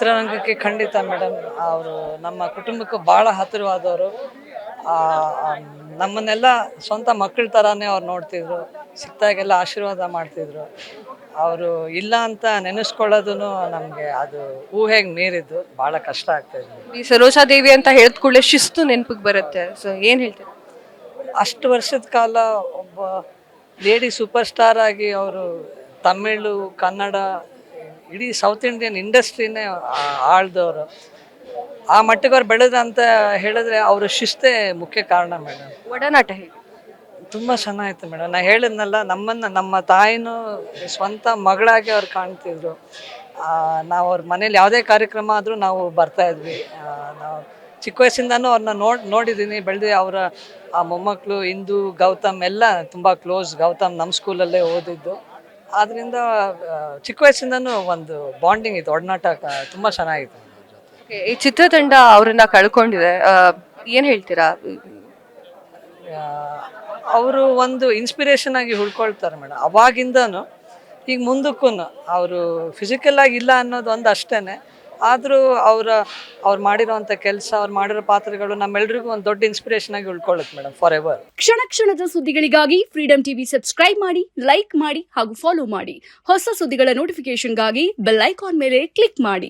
ಚಿತ್ರರಂಗಕ್ಕೆ ಖಂಡಿತ ಮೇಡಮ್ ಅವರು ನಮ್ಮ ಕುಟುಂಬಕ್ಕೂ ಭಾಳ ಹತ್ತಿರವಾದವರು. ಆ, ಆ, ನಮ್ಮನ್ನೆಲ್ಲ ಸ್ವಂತ ಮಕ್ಕಳ ಥರನೇ ಅವ್ರು ನೋಡ್ತಿದ್ರು, ಸಿಕ್ತಾಗೆಲ್ಲ ಆಶೀರ್ವಾದ ಮಾಡ್ತಿದ್ರು. ಅವರು ಇಲ್ಲ ಅಂತ ನೆನೆಸ್ಕೊಳ್ಳೋದು ನಮಗೆ ಅದು ಊಹೆಗೆ ಮೀರಿದ್ದು, ಭಾಳ ಕಷ್ಟ ಆಗ್ತಾಯಿದೆ. ಈ ಸರೋಜಾ ದೇವಿ ಅಂತ ಹೇಳಿದ ಕೂಡಲೇ ಶಿಸ್ತು ನೆನಪಿಗೆ ಬರುತ್ತೆ. ಸೊ ಏನ್ ಹೇಳ್ತೀರಾ? ಅಷ್ಟು ವರ್ಷದ ಕಾಲ ಒಬ್ಬ ಲೇಡಿ ಸೂಪರ್ ಸ್ಟಾರ್ ಆಗಿ ಅವರು ತಮಿಳು, ಕನ್ನಡ, ಇಡೀ ಸೌತ್ ಇಂಡಿಯನ್ ಇಂಡಸ್ಟ್ರಿನೇ ಆಳ್ದವರು. ಆ ಮಟ್ಟಿಗೆ ಅವ್ರು ಬೆಳೆದ ಅಂತ ಹೇಳಿದ್ರೆ ಅವರ ಶಿಸ್ತೇ ಮುಖ್ಯ ಕಾರಣ ಮೇಡಮ್. ಒಡನಾಟ ಹೇಗೆ? ತುಂಬ ಚೆನ್ನಾಗಿತ್ತು ಮೇಡಮ್. ನಾ ಹೇಳಿದ್ನಲ್ಲ, ನಮ್ಮ ತಾಯಿನೂ ಸ್ವಂತ ಮಗಳಾಗಿ ಅವ್ರು ಕಾಣ್ತಿದ್ರು. ನಾವು ಅವ್ರ ಮನೇಲಿ ಯಾವುದೇ ಕಾರ್ಯಕ್ರಮ ಆದರೂ ನಾವು ಬರ್ತಾಯಿದ್ವಿ. ನಾವು ಚಿಕ್ಕ ವಯಸ್ಸಿಂದನೂ ಅವ್ರನ್ನ ನೋಡಿದ್ದೀನಿ, ಬೆಳೆದು ಅವರ ಆ ಮೊಮ್ಮಕ್ಕಳು ಇಂದು, ಗೌತಮ್ ಎಲ್ಲ ತುಂಬ ಕ್ಲೋಸ್. ಗೌತಮ್ ನಮ್ಮ ಸ್ಕೂಲಲ್ಲೇ ಓದಿದ್ದು. ಆದ್ದರಿಂದ ಚಿಕ್ಕ ವಯಸ್ಸಿಂದನೂ ಒಂದು ಬಾಂಡಿಂಗ್ ಇತ್ತು, ಒಡನಾಟ ತುಂಬ ಚೆನ್ನಾಗಿತ್ತು. Okay, ಈ ಚಿತ್ರತಂಡ ಅವರನ್ನ ಕಳ್ಕೊಂಡಿದೆ. ಏನ್ ಹೇಳ್ತೀರಾ? ಅವರು ಒಂದು ಇನ್ಸ್ಪಿರೇಷನ್ ಆಗಿ ಉಳ್ಕೊಳ್ತಾರೆ ಮೇಡಮ್. ಅವಾಗಿಂದನು ಈಗ ಮುಂದಕ್ಕೂ ಅವರು ಫಿಸಿಕಲ್ ಆಗಿ ಇಲ್ಲ ಅನ್ನೋದು ಒಂದು ಅಷ್ಟೇ. ಆದರೂ ಅವ್ರು ಮಾಡಿರೋವಂಥ ಕೆಲಸ, ಅವ್ರು ಮಾಡಿರೋ ಪಾತ್ರಗಳು ನಮ್ಮೆಲ್ರಿಗೂ ಒಂದು ದೊಡ್ಡ ಇನ್ಸ್ಪಿರೇಷನ್ ಆಗಿ ಉಳ್ಕೊಳ್ಳುತ್ತೆ ಮೇಡಮ್, ಫಾರ್ ಎವರ್. ಕ್ಷಣ ಕ್ಷಣದ ಸುದ್ದಿಗಳಿಗಾಗಿ ಫ್ರೀಡಮ್ ಟಿವಿ ಸಬ್ಸ್ಕ್ರೈಬ್ ಮಾಡಿ, ಲೈಕ್ ಮಾಡಿ ಹಾಗೂ ಫಾಲೋ ಮಾಡಿ. ಹೊಸ ಸುದ್ದಿಗಳ ನೋಟಿಫಿಕೇಶನ್ಗಾಗಿ ಬೆಲ್ ಐಕಾನ್ ಮೇಲೆ ಕ್ಲಿಕ್ ಮಾಡಿ.